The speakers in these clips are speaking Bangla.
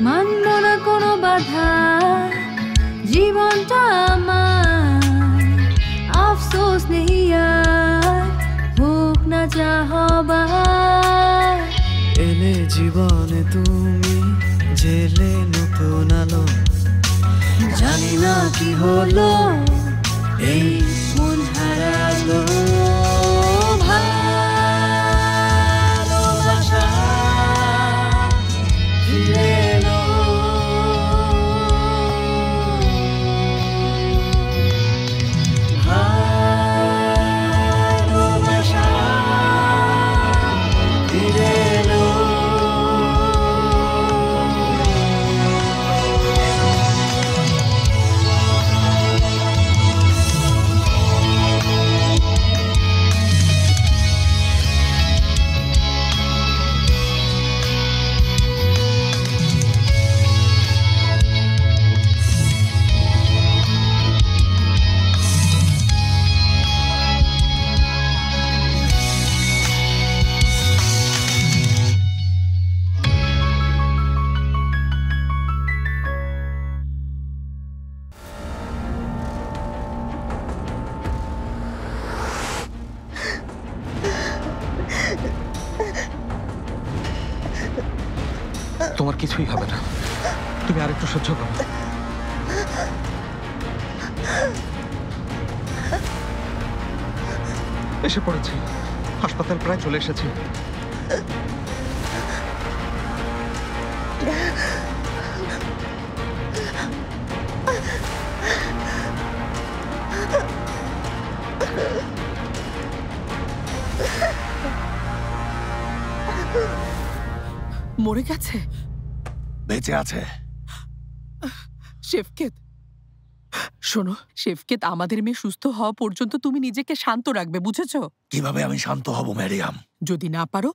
মানব না কোনো বাধা, জীবনটা আমার আফসোস নেই আর, হোক না যা হবার। এলে জীবনে তুমি, জেলে নতুন আলো, জানি না কি হলো এই মন হারালো। ভালোবাসা ফিরে এলো, ভালোবাসা ফিরে এলো। তোমার কিছুই হবে না, তুমি আরেকটু সহ্য করো। এসে পড়েছি, হাসপাতাল প্রায় চলে এসেছি। মরে গেছে? বেঁচে আছে। শেফকেত, শোনো শেফকেত, আমাদের মেয়ে সুস্থ হওয়া পর্যন্ত তুমি নিজেকে শান্ত রাখবে, বুঝেছো? কিভাবে আমি শান্ত হব ম্যারিয়াম? যদি না পারো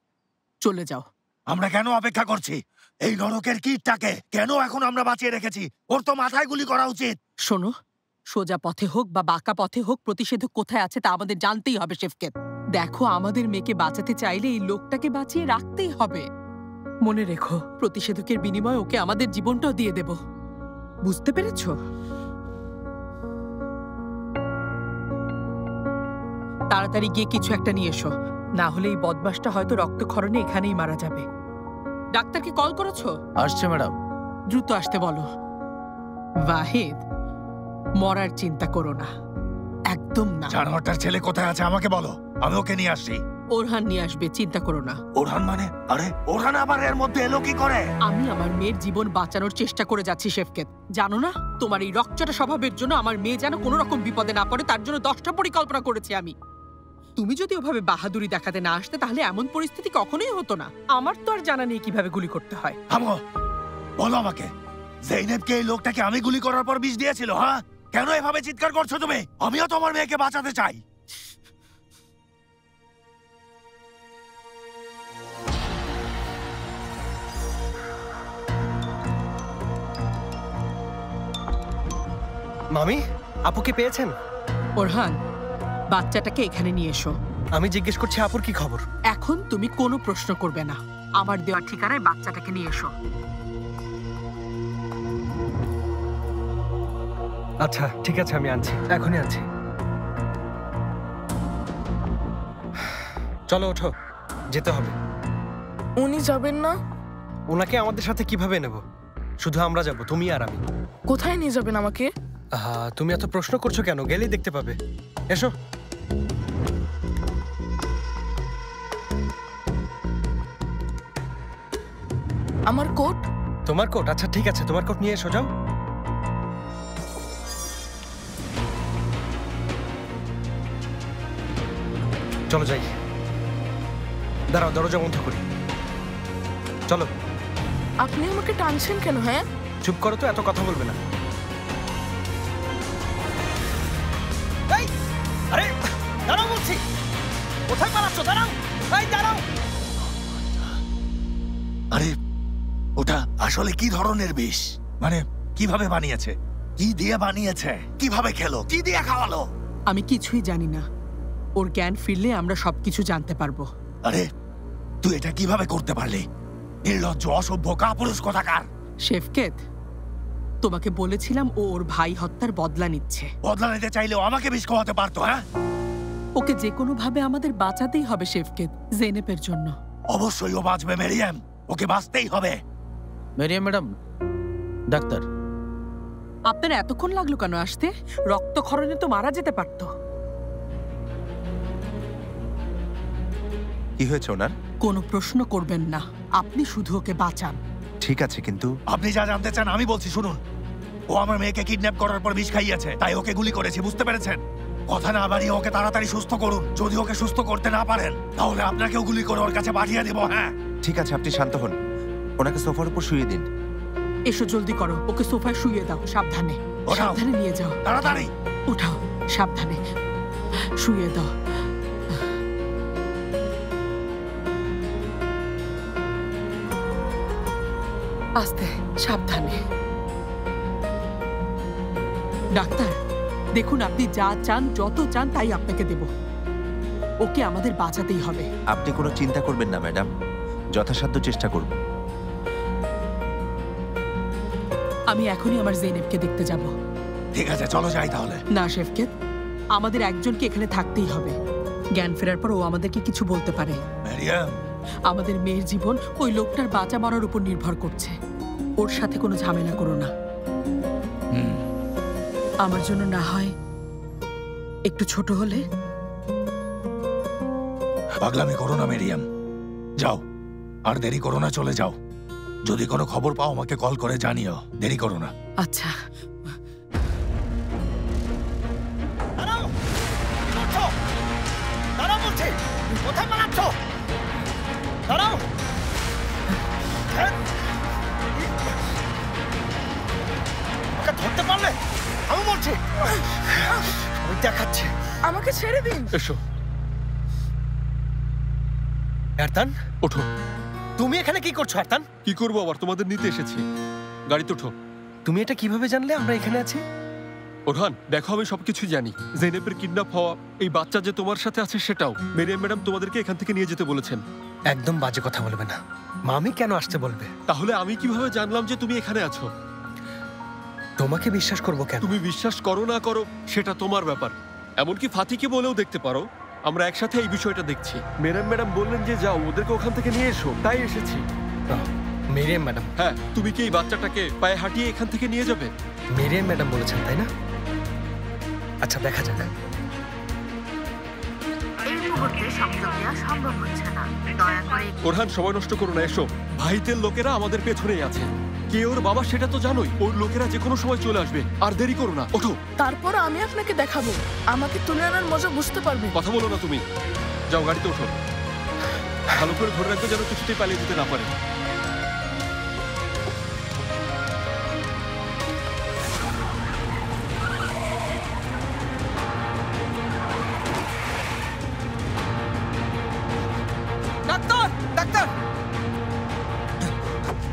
চলে যাও। আমরা কেন অপেক্ষা করছি? এই নরকের কীটটাকে কেন এখন আমরা বাঁচিয়ে রেখেছি? ওর তো মাথায় গুলি করা উচিত। শোনো, সোজা পথে হোক বা বাঁকা পথে হোক, প্রতিষেধক কোথায় আছে তা আমাদের জানতেই হবে শেফকেত। দেখো, আমাদের মেয়েকে বাঁচাতে চাইলে এই লোকটাকে বাঁচিয়ে রাখতেই হবে। মনে রেখো, প্রতিষেধকের বিনিময়ে ওকে আমাদের জীবনটাও দিয়ে দেব, বুঝতে পেরেছো? তাড়াতাড়ি গিয়ে কিছু একটা নিয়ে এসো, না হলে এই বদমাসটা হয়তো রক্তক্ষরণে এখানেই মারা যাবে। ডাক্তারকে কল করেছো? আসছে ম্যাডাম। দ্রুত আসতে বলো। ওয়াহিদ, মরার চিন্তা করো না, একদম না। জানোয়ারটার ছেলে কোথায় আছে আমাকে বলো, আমি ওকে নিয়ে আসছি। ওরহান নিয়ে আসবে, চিন্তা করো না। ওরহান মানে? আরে ওরহান আবার এর মধ্যে এলো কি করে? আমি আমার মেয়ের জীবন বাঁচানোর চেষ্টা করে যাচ্ছি শেফকেত। জানো না, তোমার এই রকচটা স্বভাবের জন্য আমার মেয়ে যেন কোনো রকম বিপদে না পড়ে, তার জন্য 10টা পরিকল্পনা করেছি আমি। তুমি যদি ওভাবে বাহাদুরি দেখাতে না আসতে, তাহলে এমন পরিস্থিতি কখনোই হতো না। আমার তো আর জানা নেই কিভাবে গুলি করতে হয়। থামো, বলো আমাকে, জেইনেবকে এই লোকটাকে আমি গুলি করার পর বিষ দিয়েছিল? হ্যাঁ, কেন এভাবে চিৎকার করছো তুমি? আমিও তোমার মেয়েকে বাঁচাতে চাই। মামি, আপুকে পেয়েছেন? ওরহান, বাচ্চাটাকে এখানে নিয়ে এসো। আমি জিজ্ঞেস করছি আপুর কি খবর। এখন তুমি কোনো প্রশ্ন করবে না। আমার দেওয়া ঠিকানায় বাচ্চাটাকে নিয়ে এসো। আচ্ছা ঠিক আছে, আমি আনছি, এখনই আনছি। চলো ওঠো, যেতে হবে। উনি যাবেন না? ওনাকে আমাদের সাথে কিভাবে নেব? শুধু আমরা যাব, তুমি আর আমি। কোথায় নিয়ে যাবেন আমাকে? তুমি এত প্রশ্ন করছো কেন? গেলেই দেখতে পাবে। এসো। আমার কোট? তোমার কোট? আচ্ছা ঠিক আছে, তোমার কোট নিয়ে এসো, যাও। চলো যাই। দাঁড়াও, দরজা বন্ধ করি। চলো। আপনি আমাকে টানছেন কেন? হ্যাঁ, চুপ করো তো, এত কথা বলবে না। আরে দাঁড়াও বলছি, কোথায় পালাচ্ছ? দাঁড়াও, দাঁড়াও। আরে ওটা আসলে কি ধরনের বিষ? মানে কিভাবে বানিয়েছে? কি দিয়ে বানিয়েছে? কিভাবে খেলো? কি দিয়ে খাওয়ালো? আমি কিছুই জানি না। ওর জ্ঞান ফিরলে আমরা সবকিছু জানতে পারবো। আরে তুই এটা কিভাবে করতে পারলি? নির্লজ্জ, অসভ্য, কাপুরুষ কোথাকার! শেফকেত, তোমাকে বলেছিলাম ও ওর ভাই হত্যার বদলা নিচ্ছে। বদলা নিতে চাইলেও আমাকে বিষ খাওয়াতে পারতো। হ্যাঁ, ওকে যে কোনো ভাবে আমাদের বাঁচাতেই হবে শেফকেত, জেনেপের জন্য। অবশ্যই ও বাঁচবে মেরিয়াম, ওকে বাঁচতেই হবে। Merriam madam, doctor. আপনার এতক্ষণ লাগলো কেন আসতে? রক্তক্ষরণে তো মারা যেতে পারতো। কি হয়েছে ওনার? কোনো প্রশ্ন করবেন না, আপনি শুধু ওকে বাঁচান। ঠিক আছে, কিন্তু আপনি যা জানতে চান আমি বলছি শুনুন। ও আমার মেয়েকে কিডন্যাপ করার পর বিষ খাইয়েছে, তাই ওকে গুলি করেছে, বুঝতে পেরেছেন? কথা না বাড়িয়ে ওকে তাড়াতাড়ি সুস্থ করুন। যদি ওকে সুস্থ করতে না পারেন তাহলে আপনাকেও গুলি করে ওর কাছে পাঠিয়ে দেবো। হ্যাঁ, ঠিক আছে, আপনি শান্ত হন, ওনাকে সোফার উপর শুইয়ে দিন। এসো জলদি করো, ওকে সোফায় শুইয়ে দাও। সাবধানে, ওঠাও। সাবধানে নিয়ে যাও। তাড়াতাড়ি উঠাও, সাবধানে শুইয়ে দাও। আস্তে, সাবধানে। ডাক্তার দেখুন, আপনি যা চান, যত চান তাই আপনাকে দেব। ওকে আমাদের বাঁচাতেই হবে। আপনি কোনো চিন্তা করবেন না ম্যাডাম, যথাসাধ্য চেষ্টা করব। আমি এখনই আমার জেনেবকে দেখতে যাব। ঠিক আছে, চলো যাই তাহলে। না শেফকেত, আমাদের একজনকে এখানে থাকতেই হবে। জ্ঞান ফেরার পর ও আমাদেরকে কিছু বলতে পারে। মেরিয়াম, আমাদের মেয়ের জীবন ওই লোকটার বাঁচা মরার উপর নির্ভর করছে। ওর সাথে কোনো ঝামেলা করো না। আমার জন্য না হয় একটু ছোট হলে। পাগলামি করো না মেরিয়াম, যাও আর দেরি করো না, চলে যাও। যদি কোনো খবর পাও আমাকে কল করে জানিও, দেরি করো না। আচ্ছা। দাঁড়াও, কি করছো? দাঁড়াও বলছি, কোথায় পালাচ্ছ? দাঁড়াও। ওকে ধরতে পারলে? আমি বলছি, আমি দেখাচ্ছি। আমাকে ছেড়ে দিন। এসো, আরতান, ওঠো। তুমি এখানে কি করছো আরতান? কি করবো আবার, তোমাদের নিতে এসেছি। গাড়িতে ওঠো। তুমি এটা কিভাবে জানলে আমরা এখানে আছি? ওরহান, দেখো আমি সবকিছু জানি। জেনেবের কিডন্যাপ হওয়া, এই বাচ্চা যে তোমার সাথে আছে সেটাও। মেরিয়াম ম্যাডাম তোমাদেরকে এখান থেকে নিয়ে যেতে বলেছেন। একদম বাজে কথা বলবে না। মামি কেন আসতে বলবে? তাহলে আমি কিভাবে জানলাম যে তুমি এখানে আছো? তোমাকে বিশ্বাস করবো কেন? তুমি বিশ্বাস করো না করো সেটা তোমার ব্যাপার। এমনকি ফাতিকে বলেও দেখতে পারো। আমরা একসাথে এই বিষয়টা দেখছি। মেরিয়াম ম্যাডাম বললেন যে যাও, ওদেরকে ওখান থেকে নিয়ে এসো, তাই এসেছি। Merriam madam? হ্যাঁ, তুমি কি এই বাচ্চাটাকে পায়ে হাঁটিয়ে এখান থেকে নিয়ে যাবে? মেরিয়াম ম্যাডাম বলেছেন, তাই না? আচ্ছা, দেখা যাক। এই মুহূর্তে সংযোগ দেওয়া সম্ভব হচ্ছে না, দয়া করে। ওরহান, সময় নষ্ট করো না, এসো। ভাইদের লোকেরা আমাদের পেছনেই আছে। কে ওর বাবা সেটা তো জানোই। ওর লোকেরা যে কোনো সময় চলে আসবে, আর দেরি করো না, ওঠো। তারপর আমি আপনাকে দেখাবো, আমাকে তুলে আনার মজা বুঝতে পারবে। কথা বলো না তুমি, যাও গাড়িতে ওঠো। ভালো করে ধরে রাখবে যেন কিছুতেই পালিয়ে যেতে না পারে। Doctor, doctor!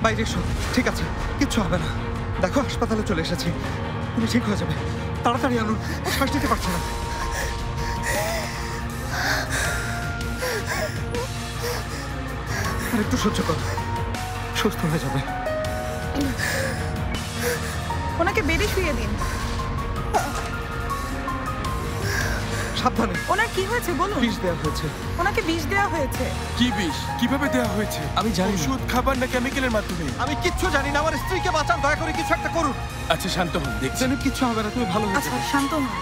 বাইরে এসো, ঠিক আছে, কিচ্ছু হবে না। দেখো হাসপাতালে চলে এসেছি, তুমি ঠিক হয়ে যাবে। তাড়াতাড়ি আনুন, ও শ্বাস নিতে পারছে না। আর একটু সহ্য করো, সুস্থ হয়ে যাবে। ওনাকে বেডে শুইয়ে দিন। সাবধানে। ওনার কি হয়েছে বলুন? বিষ দেওয়া হয়েছে। ওনাকে বিষ দেওয়া হয়েছে। কি বিষ? কিভাবে দেওয়া হয়েছে? আমি জানি না। ওষুধ, খাবার না কেমিক্যালের মাধ্যমে? আমি কিচ্ছু জানি না, আমার স্ত্রীকে বাঁচান, দয়া করে কিছু একটা করুন। আচ্ছা, শান্ত হন, দেখছি। জেনেব, কিচ্ছু হবে না, তুমি ভালো হয়ে আচ্ছা, যাবে। শান্ত হন।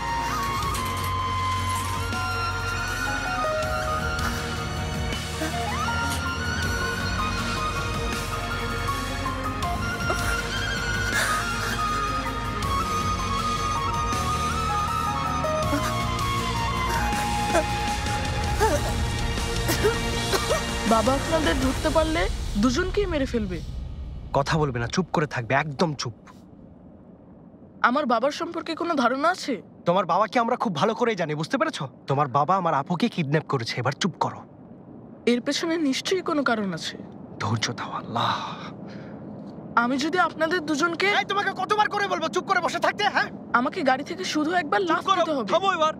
বাবা আপনাদের ধরতে পারলে দুজনকেই মেরে ফেলবে। কথা বলবে না, চুপ করে থাকবে, একদম চুপ। আমার বাবার সম্পর্কে কোনো ধারণা আছে? তোমার বাবাকে আমরা খুব ভালো করেই জানি, বুঝতে পেরেছো? তোমার বাবা আমার আপুকে কিডন্যাপ করেছে, এবার চুপ করো। এর পেছনে নিশ্চয়ই কোনো কারণ আছে। ধৈর্য দাও, আল্লাহ। আমি যদি আপনাদের দুজনকে... তোমাকে কতবার করে বলবো চুপ করে বসে থাকতে? হ্যাঁ, আমাকে গাড়ি থেকে শুধু একবার লাফ দিতে হবে। থামো এবার।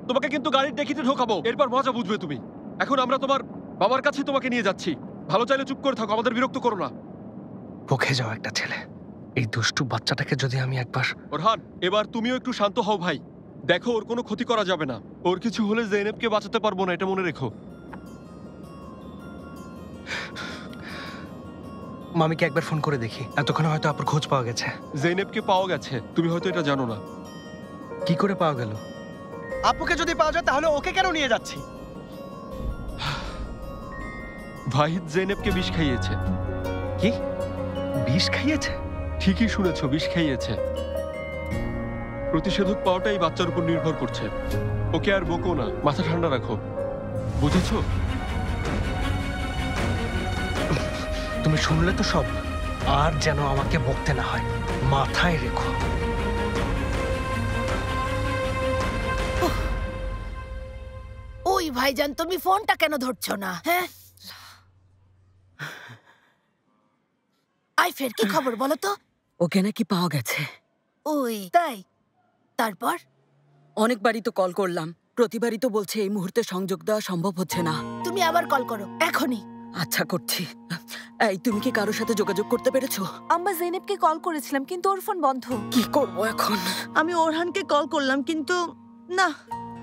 তোমাকে কিন্তু গাড়ির ডেকিতে ঢোকাবো, এরপর মজা বুঝবে তুমি। এখন আমরা তোমার বাবার কাছে তোমাকে নিয়ে যাচ্ছি। ভালো চাইলে চুপ করে থাকো, আমাদের বিরক্ত করো না। পখে যাওয়া একটা ছেলে। এই দুষ্টু বাচ্চাটাকে যদি আমি একবার... ওরহান, এবার তুমিও একটু শান্ত হও ভাই। দেখো, ওর কোনো ক্ষতি করা যাবে না। ওর কিছু হলে জেনেবকে বাঁচাতে পারবো না, এটা মনে রেখো। মামিকে একবার ফোন করে দেখি, এতক্ষণে হয়তো আপনার খোঁজ পাওয়া গেছে। জেনেবকে পাওয়া গেছে, তুমি হয়তো এটা জানো না। কি করে পাওয়া গেল? আপুকে যদি পাওয়া যায় তাহলে ওকে কেন নিয়ে যাচ্ছি? ভাহিদ জেনেবকে বিষ খাইয়েছে। কি? বিষ খাইয়েছে? ঠিকই শুনেছো, বিষ খাইয়েছে। প্রতিষেধক পাওয়াটাই বাচ্চার উপর নির্ভর করছে। ওকে আর বকো না, মাথা ঠান্ডা রাখো, বুঝেছো? তুমি শুনলে তো সব, আর যেন আমাকে বকতে না হয়, মাথায় রেখো। ওই ভাইজান, তুমি ফোনটা কেন ধরছো না? হ্যাঁ, আইফের কি খবর বলো তো? ওকে নাকি পাওয়া গেছে। ওই তাই? তারপর? অনেকবারই তো কল করলাম, প্রতিবারই তো বলছে এই মুহূর্তে সংযোগ দেওয়া সম্ভব হচ্ছে না। তুমি আবার কল করো এখনই। আচ্ছা, করছি। এই, তুমি কি কারোর সাথে যোগাযোগ করতে পেরেছো? আমরা জেনেবকে কল করেছিলাম, কিন্তু ওর ফোন বন্ধ। কি করবো এখন? আমি ওরহানকে কল করলাম, কিন্তু না,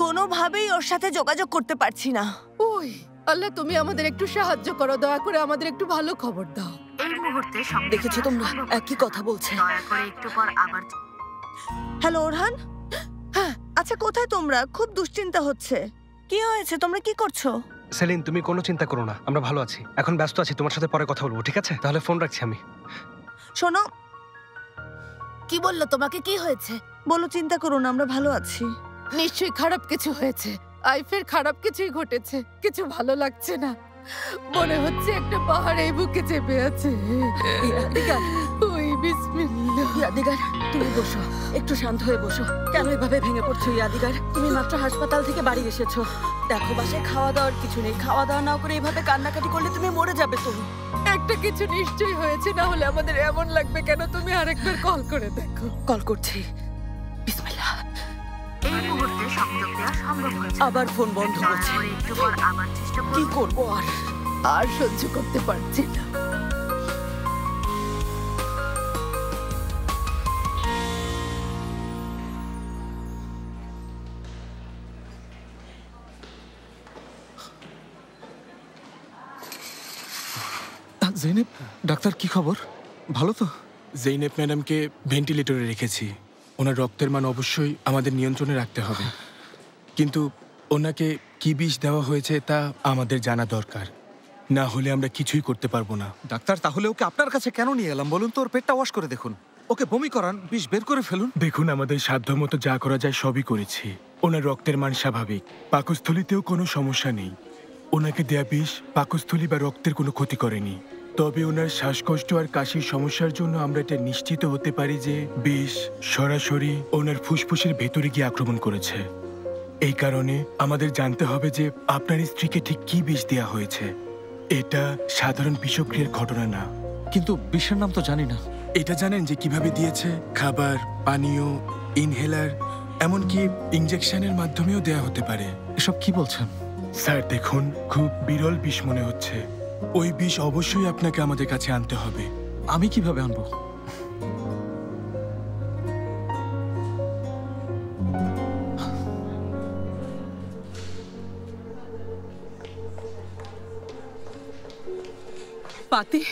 কোনোভাবেই ওর সাথে যোগাযোগ করতে পারছি না। ওই আল্লাহ, তুমি আমাদের একটু সাহায্য করো, দয়া করে আমাদের একটু ভালো খবর দাও। এই মুহূর্তে দেখেছো তোমরা, একই কথা বলছে। দয়া করে একটু পর আবার। Hello Orhan. হ্যাঁ, আচ্ছা, কোথায় তোমরা? খুব দুশ্চিন্তা হচ্ছে। কি হয়েছে? তোমরা কি করছো? সেলিন, তুমি কোনো চিন্তা করো না, আমরা ভালো আছি। এখন ব্যস্ত আছি, তোমার সাথে পরে কথা বলবো, ঠিক আছে? তাহলে ফোন রাখছি আমি। শোনো। কি বললো তোমাকে? কি হয়েছে বলো? চিন্তা করো না, আমরা ভালো আছি। নিশ্চয়ই খারাপ কিছু হয়েছে। আইফের খারাপ কিছুই ঘটেছে, কিছু ভালো লাগছে না। মনে হচ্ছে একটা পাহাড় এই বুকে চেপে আছে। ওই বিসমিল্লাহ। ইয়াদিগার, তুমি বসো, একটু শান্ত হয়ে বসো। কেন এভাবে ভেঙে পড়ছো ইয়াদিগার? তুমি মাত্র হাসপাতাল থেকে বাড়ি এসেছো। দেখো, বাসায় খাওয়া দাওয়ার কিছু নেই। খাওয়া দাওয়া না করে এভাবে কান্নাকাটি করলে তুমি মরে যাবে তো। একটা কিছু নিশ্চয়ই হয়েছে, না হলে আমাদের এমন লাগবে কেন? তুমি আরেকবার কল করে দেখো। কল করছি। বিসমিল্লাহ। এই মুহূর্তে সংযোগ দেওয়া সম্ভব হচ্ছে। আবার ফোন বন্ধ হচ্ছে। একটু পর আবার চেষ্টা করব। কি করবো আর সহ্য করতে পারছি না। জেনেব, ডাক্তার কি খবর? ভালো তো? জেনেব ম্যাডামকে ভেন্টিলেটরে রেখেছি। ওনার রক্তের মান অবশ্যই আমাদের নিয়ন্ত্রণে রাখতে হবে, কিন্তু ওনাকে কি বিষ দেওয়া হয়েছে তা আমাদের জানা দরকার, না হলে আমরা কিছুই করতে পারবো না। ডাক্তার, তাহলে ওকে আপনার কাছে কেন নিয়ে এলাম বলুন তো? ওর পেটটা ওয়াশ করে দেখুন, ওকে বমি করান, বিষ বের করে ফেলুন। দেখুন, আমাদের সাধ্যমতো যা করা যায় সবই করেছি। ওনার রক্তের মান স্বাভাবিক, পাকস্থলীতেও কোনো সমস্যা নেই। ওনাকে দেয়া বিষ পাকস্থলী বা রক্তের কোনো ক্ষতি করেনি। তবে ওনার শ্বাসকষ্ট আর কাশির সমস্যার জন্য আমরা এটা নিশ্চিত হতে পারি যে বিষ সরাসরি ওনার ফুসফুসের ভেতরে গিয়ে আক্রমণ করেছে। এই কারণে আমাদের জানতে হবে যে আপনার স্ত্রীকে ঠিক কি বিষ দেওয়া হয়েছে। এটা সাধারণ বিষক্রিয়ার ঘটনা না। কিন্তু বিষের নাম তো জানি না। এটা জানেন যে কিভাবে দিয়েছে? খাবার, পানীয়, ইনহেলার, এমনকি ইনজেকশনের মাধ্যমেও দেয়া হতে পারে। এসব কি বলছেন? স্যার দেখুন, খুব বিরল বিষ মনে হচ্ছে। ওই বিষ অবশ্যই আপনাকে আমাদের কাছে আনতে হবে। আমি কিভাবে আনবো? পাতি,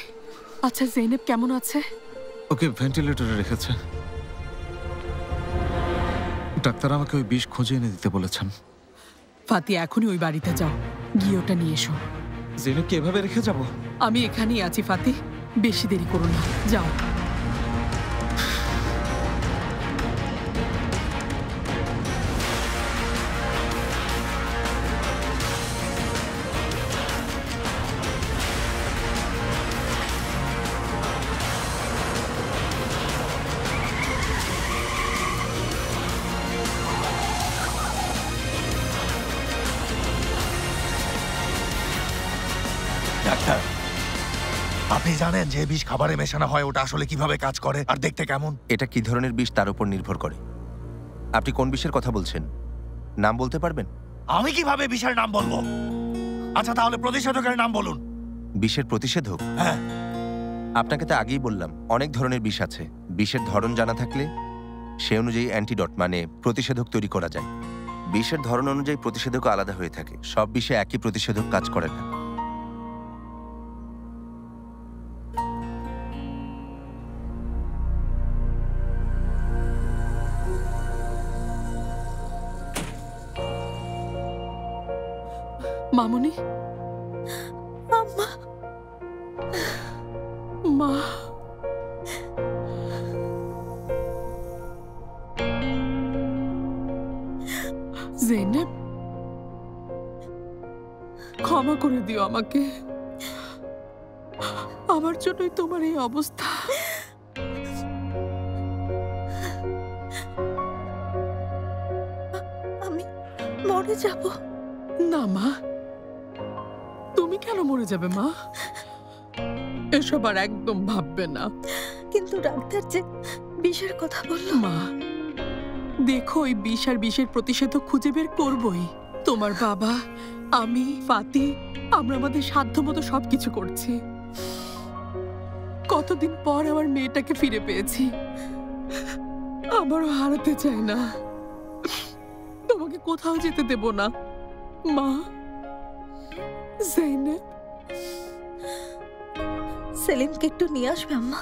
আচ্ছা জেনেব কেমন আছে? ওকে ভেন্টিলেটরে রেখেছে। ডাক্তার আমাকে ওই বিষ খুঁজে এনে দিতে বলেছেন। ফাতি, এখনই ওই বাড়িতে যাও, গিয়ে ওটা নিয়ে এসো। জেনেবকে এভাবে রেখে যাব? আমি এখানেই আছি ফাতি, বেশি দেরি করো না, যাও। ডাক্তার, আপনি জানেন যে বিষ খাবারে মেশানো হয় ওটা আসলে কিভাবে কাজ করে আর দেখতে কেমন? এটা কি ধরনের বিষ তার উপর নির্ভর করে। আপনি কোন বিষের কথা বলছেন, নাম বলতে পারবেন? আমি কিভাবে বিষের নাম বলবো? আচ্ছা, তাহলে প্রতিষেধকের নাম বলুন। বিষের প্রতিষেধক? হ্যাঁ। আপনাকে তো আগেই বললাম অনেক ধরনের বিষ আছে। বিষের ধরন জানা থাকলে সে অনুযায়ী অ্যান্টিডট মানে প্রতিষেধক তৈরি করা যায়। বিষের ধরন অনুযায়ী প্রতিষেধক আলাদা হয়ে থাকে। সব বিষে একই প্রতিষেধক কাজ করে না। মামুনি, আম্মা, মা, জেনেব, ক্ষমা করে দিও আমাকে। আমার জন্যই তোমার এই অবস্থা। আমি মরে যাব। না মা, তুমি কেন মরে যাবে মা? এসব আর একদম ভাববে না। কিন্তু ডাক্তার যে বিষের কথা বলল। মা দেখো, ওই বিষ আর বিষের প্রতিষেধক খুঁজে বের করবই। তোমার বাবা, আমি, ফাতি, আমরা আমাদের সাধ্যমতো সবকিছু করছি। কতদিন পর আমার মেয়েটাকে ফিরে পেয়েছি, আমারও হারাতে চাই না। তোমাকে কোথাও যেতে দেব না মা। জেনেব, সেলিমকে একটু নিয়ে আসবে আম্মা?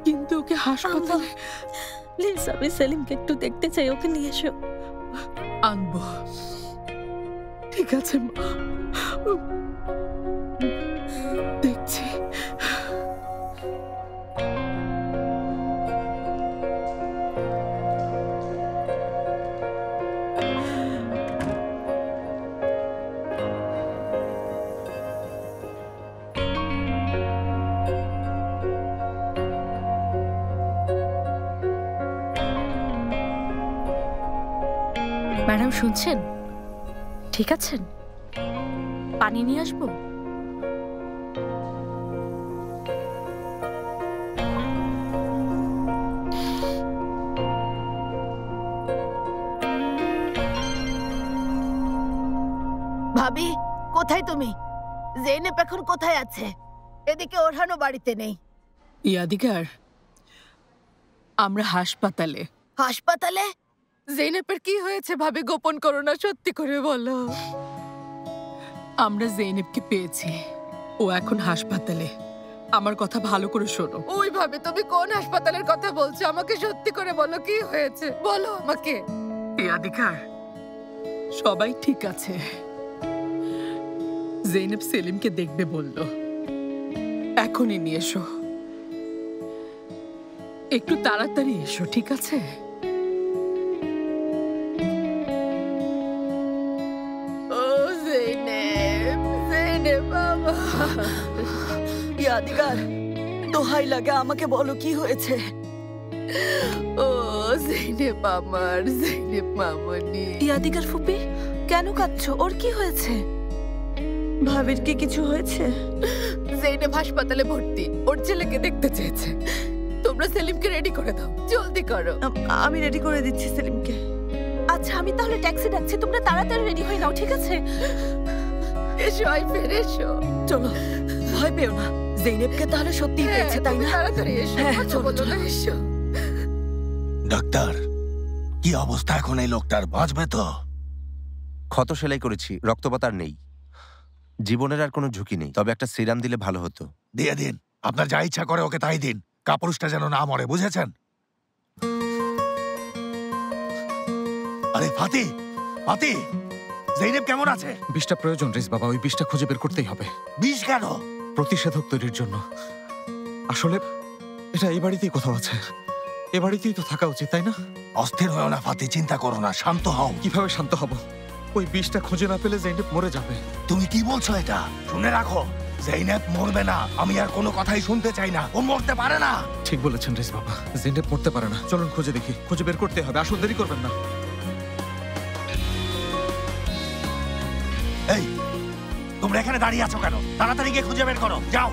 কিন্তু ওকে হাসপাতালে। প্লিজ, আমি সেলিমকে একটু দেখতে চাই, ওকে নিয়ে এসো। আনবো, ঠিক আছে মা, দেখছি। ম্যাডাম শুনছেন? ঠিক আছেন? পানি নিয়ে আসবো? ভাবি, কোথায় তুমি? জেনেব এখন কোথায় আছে? এদিকে ওরহানও বাড়িতে নেই। ইয়াদিগার, আমরা হাসপাতালে। হাসপাতালে? জেনেবের কি হয়েছে ভাবে গোপন করো না, সত্যি করে বলো। আমরা জেনেবকে পেয়েছি, ও এখন হাসপাতালে। আমার কথা ভালো করে শোনো। ওইভাবে তুমি কোন হাসপাতালের কথা বলছো? আমাকে সত্যি করে বলো, কি হয়েছে বলো আমাকে। ইয়াদিগার, সবাই ঠিক আছে। জেনেব সেলিমকে দেখবে বলল, এখনই নিয়ে এসো। একটু তাড়াতাড়ি এসো, ঠিক আছে? ও জেনেব, জেনেব বাবা। ইয়াদিগার, দোহাই লাগে আমাকে বলো কি হয়েছে। ও জেনেব আমার, জেনেব মামনি। ইয়াদিগার ফুপি, কেন কাঁদছো? ওর কি হয়েছে? ভাবির কি কিছু হয়েছে? জেনেব হাসপাতালে ভর্তি, ওর ছেলেকে দেখতে চেয়েছে। তোমরা সেলিমকে রেডি করে দাও, জলদি করো। আমি রেডি করে দিচ্ছি সেলিমকে। আচ্ছা, আমি তাহলে ট্যাক্সি ডাকছি, তোমরা তাড়াতাড়ি রেডি হয়ে নাও, ঠিক আছে? এসো আইফের, এসো। চলো, ভয় পেও না। জেনেবকে তাহলে সত্যি পেয়েছে, তাই না? তাড়াতাড়ি এসো। হ্যাঁ, চলো না, এসো। ডাক্তার, কি অবস্থা এখন এই লোকটার? বাঁচবে তো? ক্ষত সেলাই করেছি, রক্তপাত আর নেই। জীবনের আর কোনো ঝুঁকি নেই, তবে একটা সিরাম দিলে ভালো হতো। দিয়ে দিন, আপনার যা ইচ্ছা করে ওকে তাই দিন। কাপুরুষটা যেন না মরে, বুঝেছেন? আরে ফাতি, ফাতি, জেনেব কেমন আছে? বিষটা প্রয়োজন রেস বাবা, ওই বিষটা খুঁজে বের করতেই হবে। বিষ কেন? প্রতিষেধক তৈরির জন্য। আসলে এটা এই বাড়িতেই কোথাও আছে, এ বাড়িতেই তো থাকা উচিত, তাই না? অস্থির হও না ফাতি, চিন্তা করো না, শান্ত হও। কিভাবে শান্ত হব? ওই বিষটা খুঁজে না পেলে জেনেব মরে যাবে। তুমি কি বলছো এটা? শুনে রাখো, জেনেব মরবে না। আমি আর কোনো কথাই শুনতে চাই না, ও মরতে পারে না। ঠিক বলেছেন রেস বাবা, জেনেব মরতে পারে না। চলুন খুঁজে দেখি, খুঁজে বের করতে হবে। আসুন, দেরি করবেন না। এই, তোমরা এখানে দাঁড়িয়ে আছো কেন? তাড়াতাড়ি গিয়ে খুঁজে বের করো, যাও।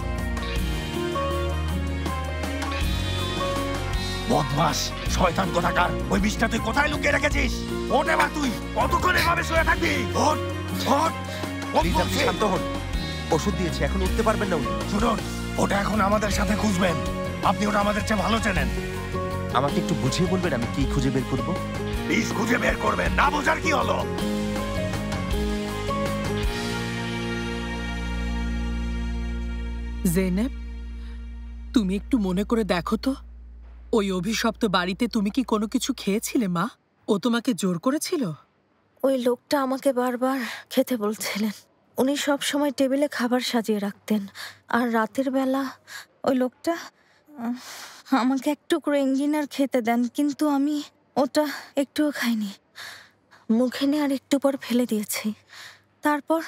বদমাস, শয়তান কোথাকার! ওই বিষটা তুই কোথায় লুকিয়ে রেখেছিস? ওঠ এবার, তুই কতক্ষণ এভাবে শুয়ে থাকবি? ওঠ, ওঠ, ওঠ প্লিজ, আপনি বলছি। শান্ত হন। ওষুধ দিয়েছি, এখন উঠতে পারবেন না উনি। শুনুন, ওটা এখন আমাদের সাথে খুঁজবেন। আপনি ওটা আমাদের চেয়ে ভালো চেনেন। আমাকে একটু বুঝিয়ে বলবেন আমি কি খুঁজে বের করব? বিষ খুঁজে বের করবেন, না বোঝার কি হলো? জেনেব, তুমি একটু মনে করে দেখো তো, ওই অভিশপ্ত বাড়িতে তুমি কি কোনো কিছু খেয়েছিলে মা? ও তোমাকে জোর করেছিল? ওই লোকটা আমাকে বারবার খেতে বলছিলেন। উনি সব সময় টেবিলে খাবার সাজিয়ে রাখতেন, আর রাতের বেলা ওই লোকটা আমাকে এক টুকরো ইঞ্জিনার খেতে দেন, কিন্তু আমি ওটা একটুও খাইনি। মুখে নিয়ে আর একটু পর ফেলে দিয়েছি। তারপর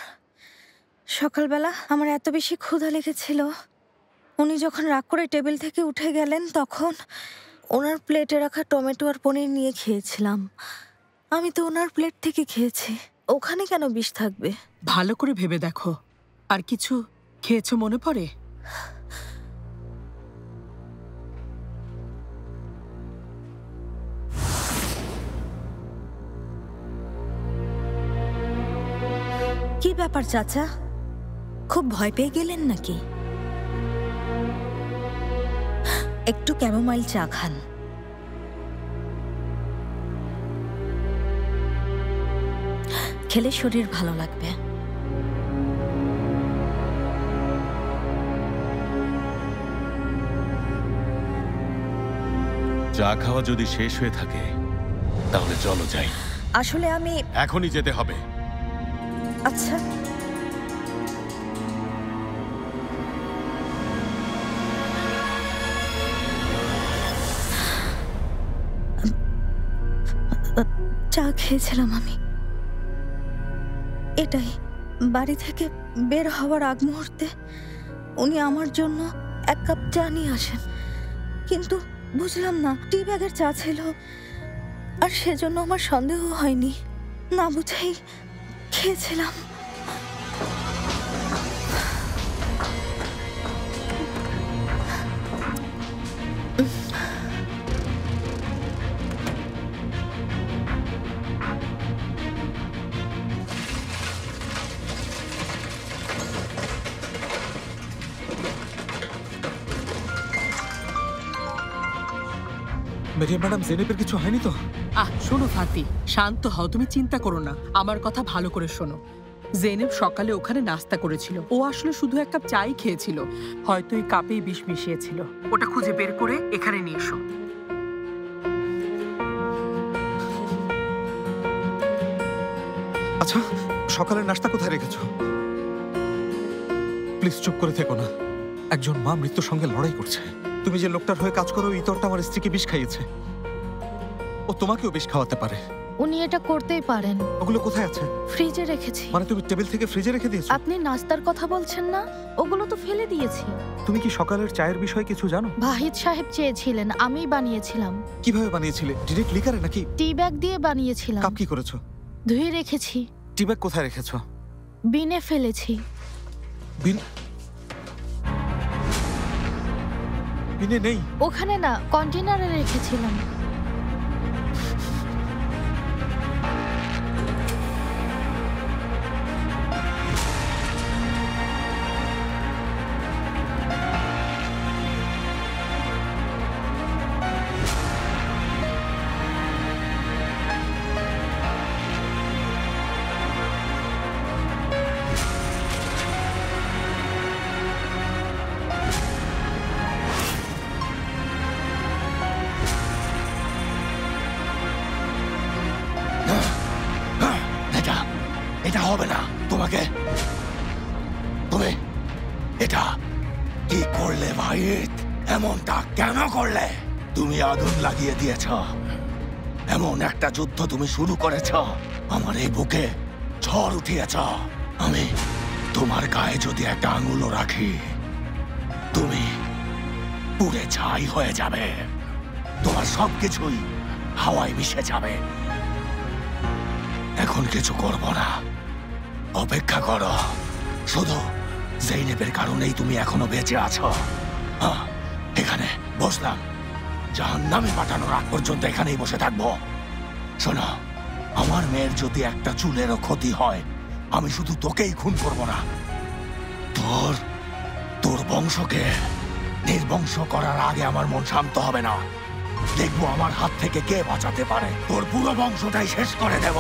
সকালবেলা আমার এত বেশি ক্ষুধা লেগেছিল, উনি যখন রাগ করে টেবিল থেকে উঠে গেলেন তখন ওনার প্লেটে রাখা টমেটো আর পনির নিয়ে খেয়েছিলাম। আমি তো ওনার প্লেট থেকে খেয়েছি, ওখানে কেন বিষ থাকবে? ভালো করে ভেবে দেখো, আর কিছু খেয়েছো মনে পড়ে? কি ব্যাপার চাচা, খুব ভয় পেয়ে গেলেন নাকি? একটু ক্যামোমাইল চা খান। খেলে শরীর ভালো লাগবে। চা খাওয়া যদি শেষ হয়ে থাকে তাহলে চলো যাই। আসলে আমি এখনই যেতে হবে। আচ্ছা, চা খেয়েছিলাম আমি, এটাই। বাড়ি থেকে বের হওয়ার আগ মুহূর্তে উনি আমার জন্য এক কাপ চা নিয়ে আসেন, কিন্তু বুঝলাম না টি ব্যাগের চা ছিল, আর সেজন্য আমার সন্দেহ হয়নি, না বুঝেই খেয়েছিলাম। মেরিয়াম ম্যাডাম, জেনেবের কিছু হয়নি তো? শোনো ফাতি, শান্ত হও, তুমি চিন্তা করো না। আমার কথা ভালো করে শোনো। জেনেব সকালে ওখানে নাস্তা করেছিল, ও আসলে শুধু এক কাপ চাই খেয়েছিল, হয়তো এই কাপেই বিষ মিশিয়েছিল। ওটা খুঁজে বের করে এখানে নিয়ে এসো। আচ্ছা, সকালের নাস্তা কোথায় রেখেছো? প্লিজ চুপ করে থেকো না। একজন মা মৃত্যুর সঙ্গে লড়াই করছে। তুমি যে লোকটার হয়ে কাজ করো, ইতরটা আমার স্ত্রীকে বিষ খাইয়েছে। ও তোমাকেও বিষ খাওয়াতে পারে। উনি এটা করতেই পারেন। ওগুলো কোথায় আছে? ফ্রিজে রেখেছি। মানে তুমি টেবিল থেকে ফ্রিজে রেখে দিয়েছো? আপনি নাস্তার কথা বলছেন না, ওগুলো তো ফেলে দিয়েছি। তুমি কি সকালের চায়ের বিষয়ে কিছু জানো? ভাহিদ সাহেব চেয়েছিলেন, আমিই বানিয়েছিলাম। কিভাবে বানিয়েছিলে? ডিরেক্ট লিকারে নাকি? টি ব্যাগ দিয়ে বানিয়েছিলাম। কাপ কি করেছো? ধুয়ে রেখেছি। টি ব্যাগ কোথায় রেখেছো? বিনে ফেলেছি। বিনে নেই? ওখানে না, কন্টেনারে রেখেছিলাম। এটা হবে না। তুমি এটা কি করলে ভাইদ? এমনটা কেন করলে? তুমি আগুন লাগিয়ে দিয়েছ, এমন একটা যুদ্ধ তুমি শুরু করেছ, আমার এই বুকে ঝড় উঠিয়েছ। আমি তোমার গায়ে যদি একটা আঙুলও রাখি, তুমি পুড়ে ছাই হয়ে যাবে। তোমার সবকিছুই হাওয়ায় মিশে যাবে। এখন কিছু করব না, অপেক্ষা করো। শুধু জেইনেবের কারণেই তুমি এখনো বেঁচে আছো। এখানে বসলাম, জাহান্নামে পাঠানোর আগ পর্যন্ত এখানেই বসে থাকবো। শোনো, আমার মেয়ের যদি একটা চুলেরও ক্ষতি হয়, আমি শুধু তোকেই খুন করব না, তোর তোর বংশকে নির্বংশ করার আগে আমার মন শান্ত হবে না। দেখবো আমার হাত থেকে কে বাঁচাতে পারে। তোর পুরো বংশটাই শেষ করে দেব।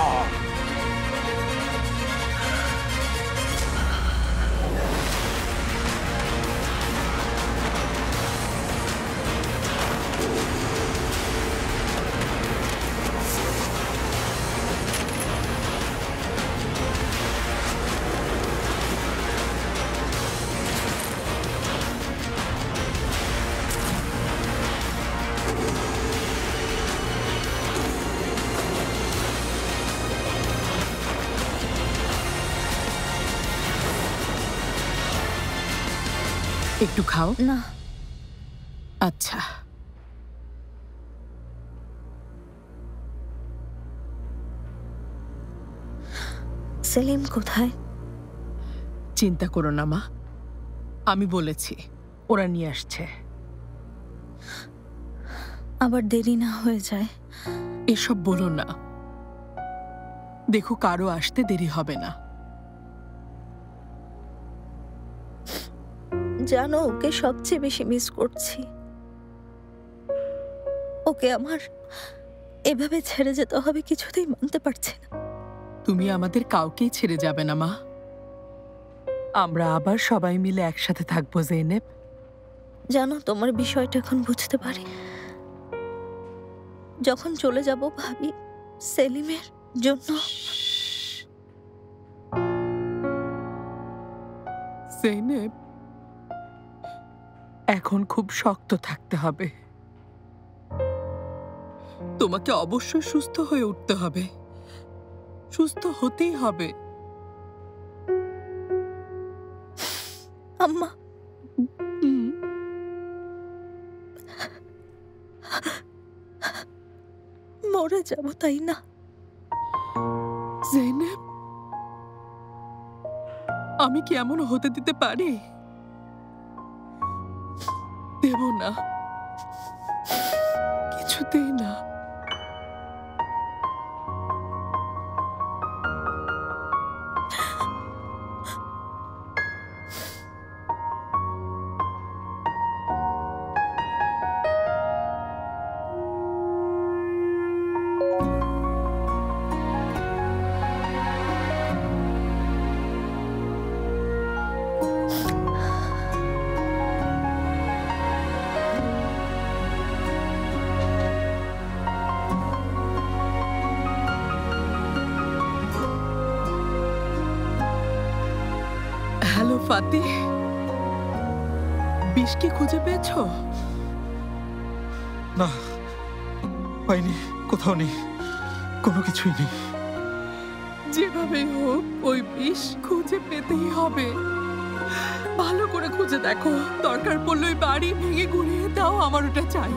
একটু খাও। না। আচ্ছা, সেলিম কোথায়? চিন্তা করো না মা, আমি বলেছি ওরা নিয়ে আসছে। আবার দেরি না হয়ে যায়। এসব বলো না, দেখো কারো আসতে দেরি হবে না। জানো, ওকে সবচেয়ে বেশি মিস করছি। ওকে আমার এভাবে ছেড়ে যেতে হবে কিছুতেই মানতে পারছি না। তুমি আমাদের কাউকেই ছেড়ে যাবে না মা, আমরা আবার সবাই মিলে একসাথে থাকবো জেনেব। জানো, তোমার বিষয়টা এখন বুঝতে পারি। যখন চলে যাব ভাবি সেলিমের জন্য। জেনেব, এখন খুব শক্ত থাকতে হবে। তোমাকে অবশ্যই সুস্থ হয়ে উঠতে হবে, সুস্থ হতেই হবে। আম্মা, মরে যাব তাই না? জেনেব, আমি কি এমন হতে দিতে পারি? দেব না, কিছুতেই না। হ্যালো ফাতি, বিষ কি খুঁজে পেয়েছো? না, পাইনি, কোথাও নেই, কোনো কিছুই নেই। যেভাবেই হোক ওই বিষ খুঁজে পেতেই হবে। ভালো করে খুঁজে দেখো, দরকার পড়লে ওই বাড়ি ভেঙে গুড়িয়ে দাও, আমার ওটা চাই।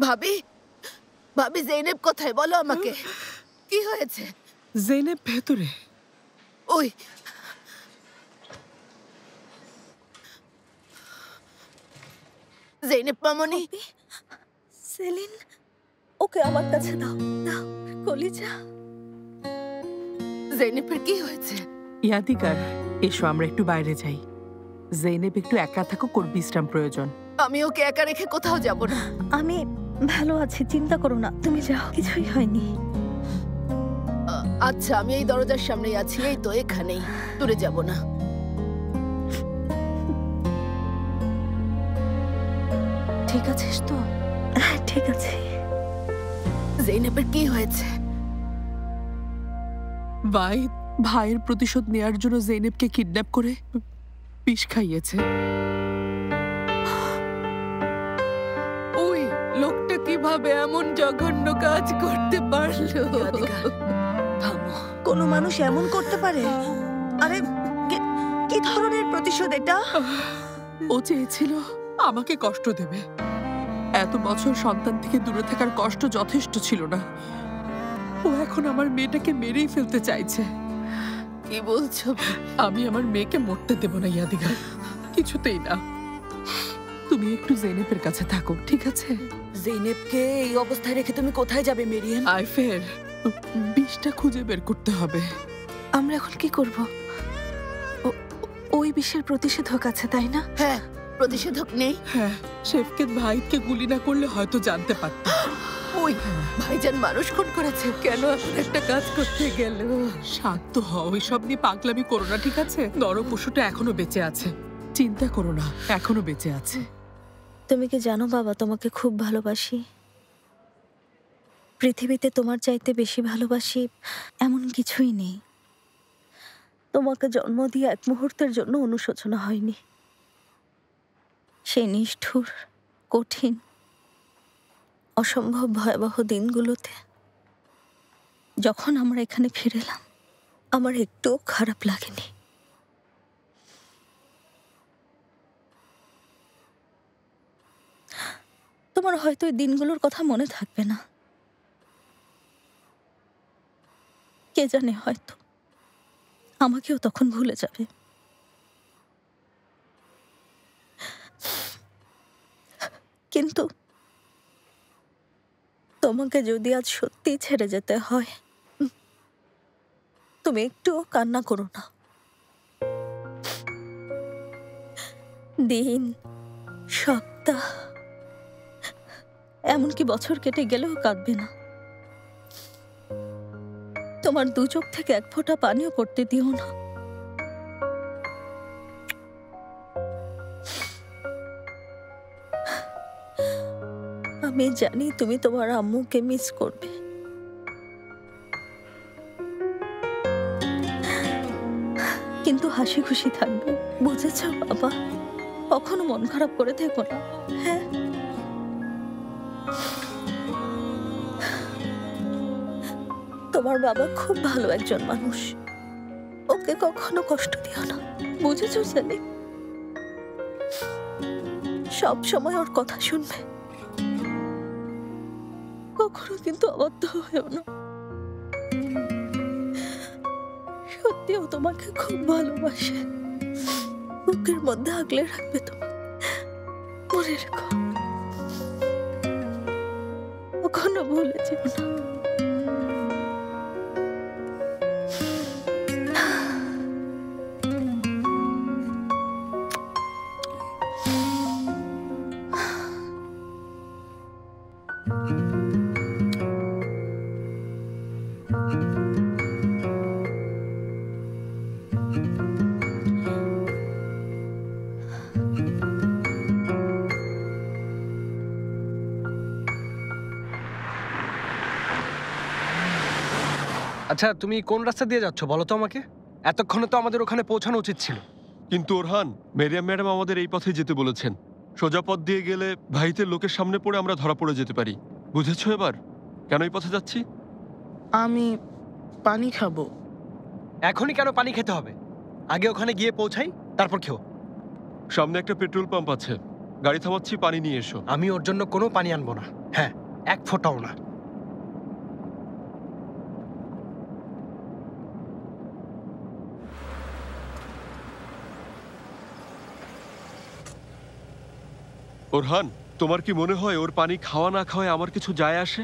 ভাবি, ভাবি জেনেব কোথায় বলো আমাকে, কি হয়েছে? জেনেব ভেতরে। ওই জেনেব মামনি। সেলিন, ওকে আমার কাছে দাও, দাও কলিজা। জেনেবের কি হয়েছে? ইয়াদিগার, এসো আমরা একটু বাইরে যাই। জেনেব একটু একা থাকুক, ওর বিশ্রাম প্রয়োজন। আমি ওকে একা রেখে কোথাও যাব না। আমি ভালো আছি, চিন্তা করো না, তুমি যাও, কিছুই হয়নি। আচ্ছা, আমি এই দরজার সামনেই আছি, এই তো এখানেই, দূরে যাব না। ঠিক আছিস তো? হ্যাঁ, ঠিক আছে। জেনেবের কি হয়েছে? ভাইয়ের প্রতিশোধ নেয়ার জন্য জেনেবকে কিডন্যাপ করে বিষ খাইয়েছে। ওই লোকটা কিভাবে এমন জঘন্য কাজ করতে পারলো? থামো। কোনো মানুষ এমন করতে পারে? আরে কি ধরনের প্রতিশোধ এটা? ও চেয়েছিল আমাকে কষ্ট দেবে। এত বছর সন্তান থেকে দূরে থাকার কষ্ট যথেষ্ট ছিল না। ও এখন আমার মেয়েটাকে মেরেই ফেলতে চাইছে। কি বলছো? আমি আমার মেয়েকে মরতে দেব না ইয়াদিগার, কিছুতেই না। তুমি একটু জেনেপের কাছে থাকো, ঠিক আছে? জেনেবকে এই অবস্থায় রেখে তুমি কোথায় যাবে মেরিয়ান? আইফের বিষটা খুঁজে বের করতে হবে। আমরা এখন কি করব? ওই বিষের প্রতিষেধক আছে তাই না? হ্যাঁ, প্রতিষেধক নেই। হ্যাঁ, শেফকেত ভাইকে গুলি না করলে হয়তো জানতে পারতাম। ওই ভাইজান মানুষ খুন করেছে, কেন এমন একটা কাজ করতে গেল? শান্ত হও, এসব নিয়ে পাগলামি করো না, ঠিক আছে? নরপশুটা এখনো বেঁচে আছে, চিন্তা করো না, এখনো বেঁচে আছে। তুমি কি জানো বাবা, তোমাকে খুব ভালোবাসি। পৃথিবীতে তোমার চাইতে বেশি ভালোবাসি এমন কিছুই নেই। তোমাকে জন্ম দিয়ে এক মুহূর্তের জন্য অনুশোচনা হয়নি। সেই নিষ্ঠুর, কঠিন, অসম্ভব ভয়াবহ দিনগুলোতে যখন আমরা এখানে ফিরেলাম, আমার একটুও খারাপ লাগেনি। তোমার হয়তো ওই দিনগুলোর কথা মনে থাকবে না, কে জানে, হয়তো আমাকেও তখন ভুলে যাবে। কিন্তু তোমাকে যদি আজ সত্যি ছেড়ে যেতে হয়, তুমি একটুও কান্না করো না। দিন, সপ্তাহ, এমনকি বছর কেটে গেলেও কাঁদবে না। তোমার দু চোখ থেকে এক ফোঁটা পানিও পড়তে দিও না। আমি জানি তুমি তোমার আম্মুকে মিস করবে, কিন্তু হাসি খুশি থাকবে, বুঝেছ বাবা? কখনো মন খারাপ করে থেকো না। হ্যাঁ, তোমার বাবা খুব ভালো একজন মানুষ, ওকে কখনো কষ্ট দিও না, বুঝেছো সেলিম? সব সময় ওর কথা শুনবে, কখনো কিন্তু অবাধ্য হয়েও না। সত্যি ও তোমাকে খুব ভালোবাসে, বুকের মধ্যে আগলে রাখবে তোমাকে, মনে রেখো, কখনো ভুলে যেও না। আচ্ছা, তুমি কোন রাস্তা দিয়ে যাচ্ছ বলো তো আমাকে? এতক্ষণে তো আমাদের ওখানে পৌঁছানো উচিত ছিল। কিন্তু ওরহান, মেরিয়াম ম্যাডাম আমাদের এই পথে যেতে বলেছেন। সোজা পথ দিয়ে গেলে ভাইদের লোকের সামনে পড়ে আমরা ধরা পড়ে যেতে পারি। বুঝেছো এবার কেন এই পথে যাচ্ছি? আমি পানি খাবো। এখনই কেন পানি খেতে হবে? আগে ওখানে গিয়ে পৌঁছাই, তারপর খেও। সামনে একটা পেট্রোল পাম্প আছে, গাড়ি থামাচ্ছি, পানি নিয়ে এসো। আমি ওর জন্য কোনো পানি আনবো না। হ্যাঁ, এক ফোঁটাও না। ওরহান, তোমার কি মনে হয় ওর পানি খাওয়া না খাওয়ায় আমার কিছু যায় আসে?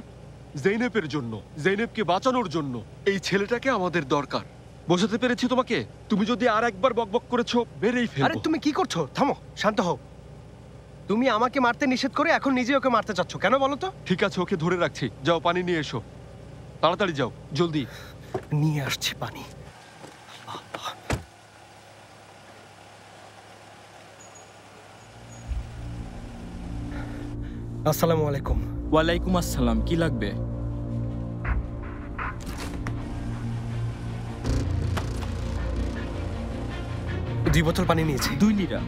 জেইনেবের জন্য, জেইনেবকে বাঁচানোর জন্য এই ছেলেটাকে আমাদের দরকার। বোঝাতে পেরেছি তোমাকে? তুমি যদি আর একবার বকবক করেছো, বেরেই ফেলবো। আরে তুমি কি করছো? থামো, শান্ত হও। তুমি আমাকে মারতে নিষেধ করে এখন নিজে ওকে মারতে চাচ্ছ কেন বলো তো? ঠিক আছে, ওকে ধরে রাখছি। যাও পানি নিয়ে এসো, তাড়াতাড়ি যাও, জলদি। নিয়ে আসছি পানি। আসসালামু আলাইকুম। ওয়ালাইকুম আসসালাম, কি লাগবে? 2 বোতল পানি নিয়েছি। 2 লিটার।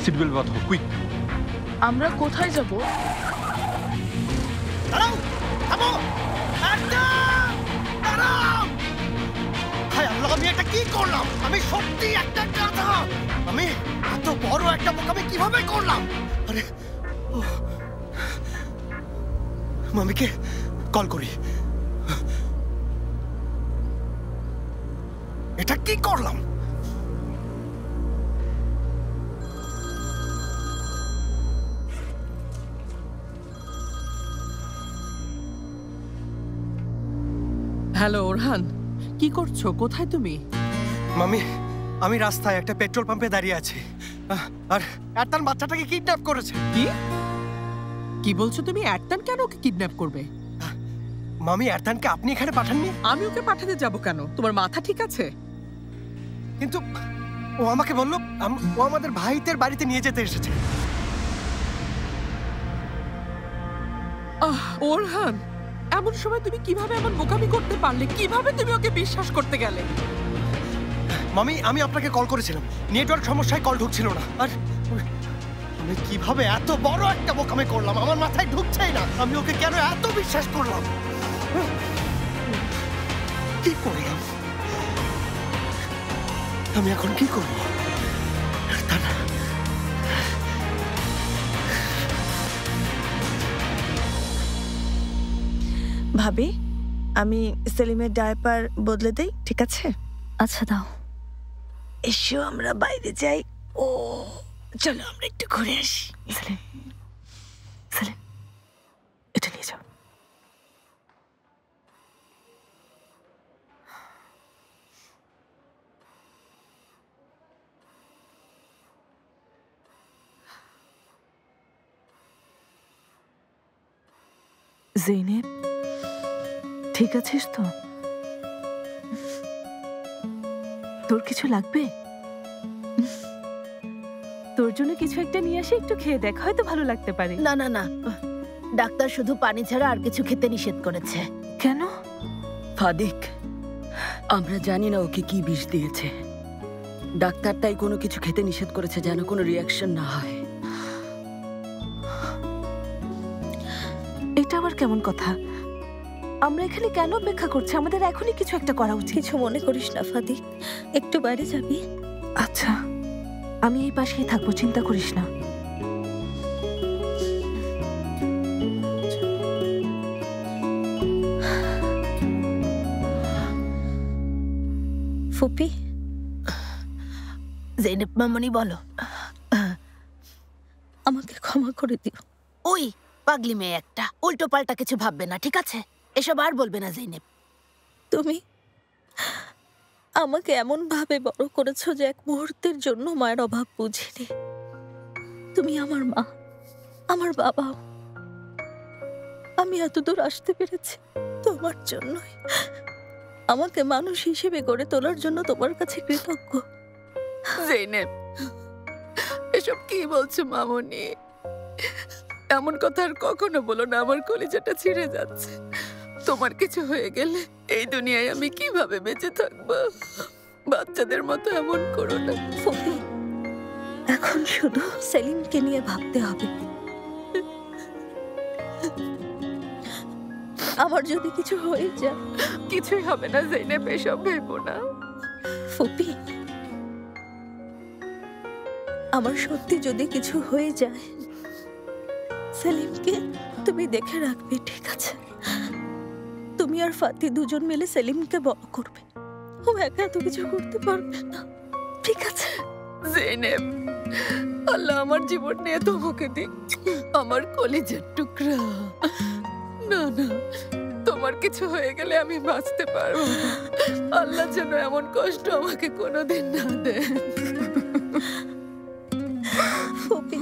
সিটবেল্ট বাঁধো, কুইক। আমরা কোথায় যাব? দাঁড়াও, থামো, দাঁড়াও। হায় আল্লাহ, আমি এটা কি করলাম? আমি সত্যি একটা গাধা। আমি এত বড় একটা বোকামি কিভাবে করলাম? আরে মামিকে কল করি। এটা কি করলাম? হ্যালো ওরহান, কি করছো? কোথায় তুমি? মামি, আমি রাস্তায় একটা পেট্রোল পাম্পে দাঁড়িয়ে আছি। আর এরতান বাচ্চাটাকে কিডন্যাপ করেছে। কি কি বলছো তুমি? এরতান কেন ওকে কিডন্যাপ করবে? মামি, এরতানকে আপনি এখানে পাঠাননি? আমি ওকে পাঠাতে যাব কেন? তোমার মাথা ঠিক আছে? কিন্তু ও আমাকে বলল ও আমাদের ভাইদের বাড়িতে নিয়ে যেতে এসেছে। ওরহান, এমন সময় তুমি কিভাবে এমন বোকামি করতে পারলে? কিভাবে তুমি ওকে বিশ্বাস করতে গেলে? মামি, আমি আপনাকে কল করেছিলাম, নেটওয়ার্ক সমস্যায় কল ঢুকছিল না। আর আমি কিভাবে এত বড় একটা বোকামি করলাম আমার মাথায় ঢুকছেই না। আমি ওকে কেন এত বিশ্বাস করলাম? কি করলাম আমি? এখন কি করব? ভাবি, আমি সেলিমের ডায়পার বদলে দেই, ঠিক আছে? আচ্ছা দাও। এসো আমরা বাইরে যাই। ও চলো আমরা একটু ঘুরে আসি। সেলিম, সেলিম, এটা নিয়ে যাও। জেনেব, ঠিক আছিস তো? তোর কিছু লাগবে? তোর জন্য কিছু একটা নিয়ে আসি, একটু খেয়ে দেখ, হয়তো ভালো লাগতে পারে। না না না, ডাক্তার শুধু পানি ছাড়া আর কিছু খেতে নিষেধ করেছে। কেন? ফাদিক, আমরা জানি না ওকে কি বিষ দিয়েছে। ডাক্তার তাই কোনো কিছু খেতে নিষেধ করেছে যেন কোনো রিয়াকশন না হয়। এটা আবার কেমন কথা? আমরা এখানে কেন অপেক্ষা করছি? আমাদের এখনই কিছু একটা করা উচিত। কিছু মনে করিস না ফাদিক, একটু বাইরে যাবি? আচ্ছা, আমি এই পাশেই থাকবো, চিন্তা করিস না। ফুপি, জেনেব মামনি বলো। আমাকে ক্ষমা করে দিও। ওই পাগলি মেয়ে একটা, উল্টো পাল্টা কিছু ভাববে না, ঠিক আছে? এসব আর বলবে না জেনেব। তুমি আমাকে এমন ভাবে বড় করেছো যে এক মুহূর্তের জন্য মায়ের অভাব বুঝিনি। তুমি আমার মা, আমার বাবাও। আমি এতদূর আসতে পেরেছি তোমার জন্যই। আমাকে মানুষ হিসেবে গড়ে তোলার জন্য তোমার কাছে কৃতজ্ঞ। জেনেব, এসব কি বলছো মামনি? এমন কথা আর কখনো বলো না, আমার কলিজাটা ছিঁড়ে যাচ্ছে। তোমার কিছু হয়ে গেলে এই দুনিয়ায় আমি কিভাবে বেঁচে থাকবো? বাচ্চাদের মতো এমন করো না। ফুপি, এখন শুধু সেলিমকে নিয়ে ভাবতে হবে। আমার যদি কিছু হয়ে যায়। কিছুই হবে না জেনেব, এসব ভেবো না। ফুপি, আমার সত্যি যদি কিছু হয়ে যায়, সেলিমকে তুমি দেখে রাখবে, ঠিক আছে? তুমি আর ফাতি দুজন মিলে সেলিমকে বড় করবে। ও একা এত কিছু করতে পারবে না, ঠিক আছে? জেনেব, আল্লাহ আমার জীবন নিয়ে তোমাকে দিক, আমার কলিজার টুকরা। না না, তোমার কিছু হয়ে গেলে আমি বাঁচতে পারবো না। আল্লাহ যেন এমন কষ্ট আমাকে কোনোদিন না দেন। ফুপি,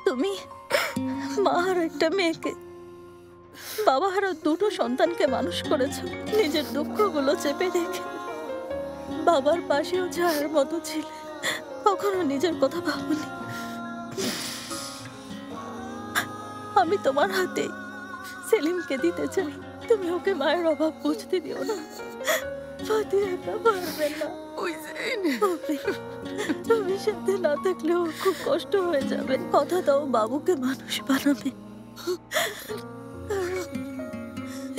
তুমি মা আর একটা মেয়েকে, বাবা হারা দুটো সন্তানকে মানুষ করেছো নিজের দুঃখগুলো চেপে রেখে। বাবার পাশেও ছায়ার মতো ছিলে, কখনো নিজের কথা ভাবনি। আমি তোমার হাতে সেলিমকে দিতে চাই। তুমি ওকে মায়ের অভাব বুঝতে দিও না। ফাতি একা পারবে না। তুমি সাথে না থাকলে ওর খুব কষ্ট হয়ে যাবে। কথা দাও বাবুকে মানুষ বানাবে।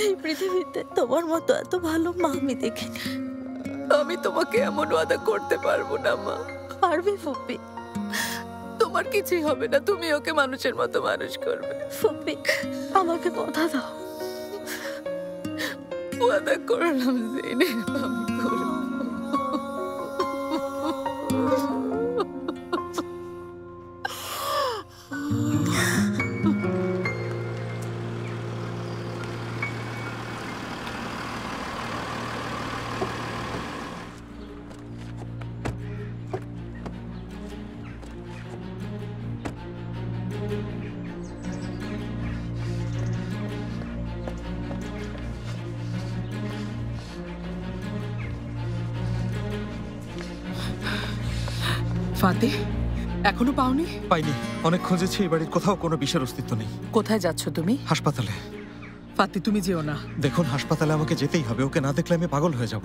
এই পৃথিবীতে তোমার মতো এত ভালো মা আমি দেখিনি। আমি তোমাকে এমন ওয়াদা করতে পারবো না মা। পারবে ফুপি, তোমার কিছুই হবে না। তুমি ওকে মানুষের মতো মানুষ করবে। ফুপি, আমাকে কথা দাও। ওয়াদা করলাম জেনেব, আমি করব। ফাতে এখনো পাওনি? পাইনি, অনেক খুঁজেছি, এই বাড়ির কোথাও কোনো বিষের অস্তিত্ব নেই। কোথায় যাচ্ছ তুমি? হাসপাতালে। ফাতে তুমি যেও না। দেখুন, হাসপাতালে আমাকে যেতেই হবে, ওকে না দেখলে আমি পাগল হয়ে যাব।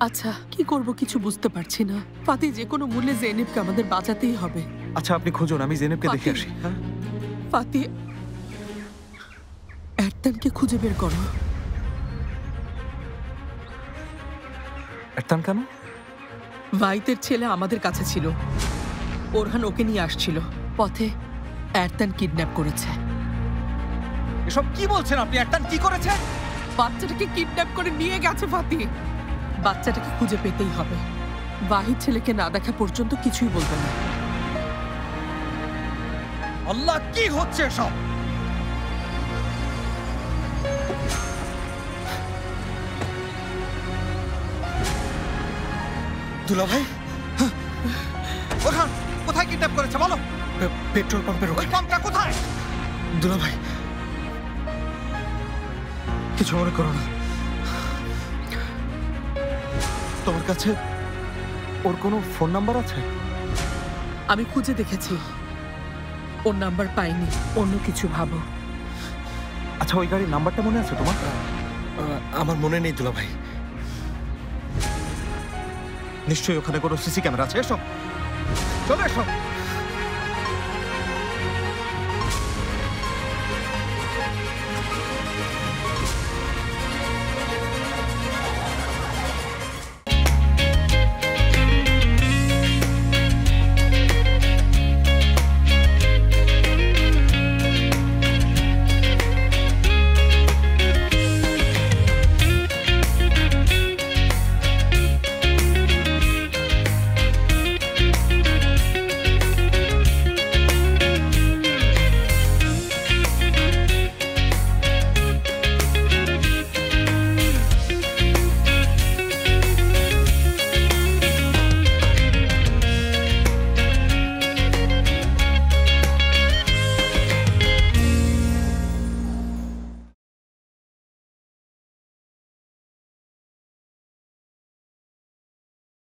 আচ্ছা কি করব কিছু বুঝতে পারছি না। ফাতে যে কোনো মূল্যে জেনেবকে আমাদের বাঁচাতেই হবে। আচ্ছা আপনি খুঁজুন, আমি জেনেবকে দেখে আসি। ফাতে এরতানকে খুঁজে বের করো। এরতান কেন? ভাইতের ছেলে আমাদের কাছে ছিল, ওরহান ওকে নিয়ে আসছিল, পথে এরতান কিডন্যাপ করেছে। এসব কি বলছেন আপনি? এরতান কি করেছে? বাচ্চাটাকে কিডন্যাপ করে নিয়ে গেছে ফাতি। বাচ্চাটাকে খুঁজে পেতেই হবে। ওয়াহিদ ছেলেকে না দেখা পর্যন্ত কিছুই বলবে না। আল্লাহ, কি হচ্ছে সব? দুলা ভাই, ওখান কোথায় কিডন্যাপ করেছে বলো? পেট্রোল পাম্পের ওই পাম্পটা কোথায়? দুলা ভাই, কিছু মনে করো না। তোমার কাছে ওর কোনো ফোন নাম্বার আছে? আমি খুঁজে দেখেছি, ওর নাম্বার পাইনি। অন্য কিছু ভাবো। আচ্ছা ওই গাড়ির নাম্বারটা মনে আছে তোমার? আমার মনে নেই দুলা ভাই। নিশ্চয়ই ওখানে কোনো সিসি ক্যামেরা আছে। এসো, চলো এসো।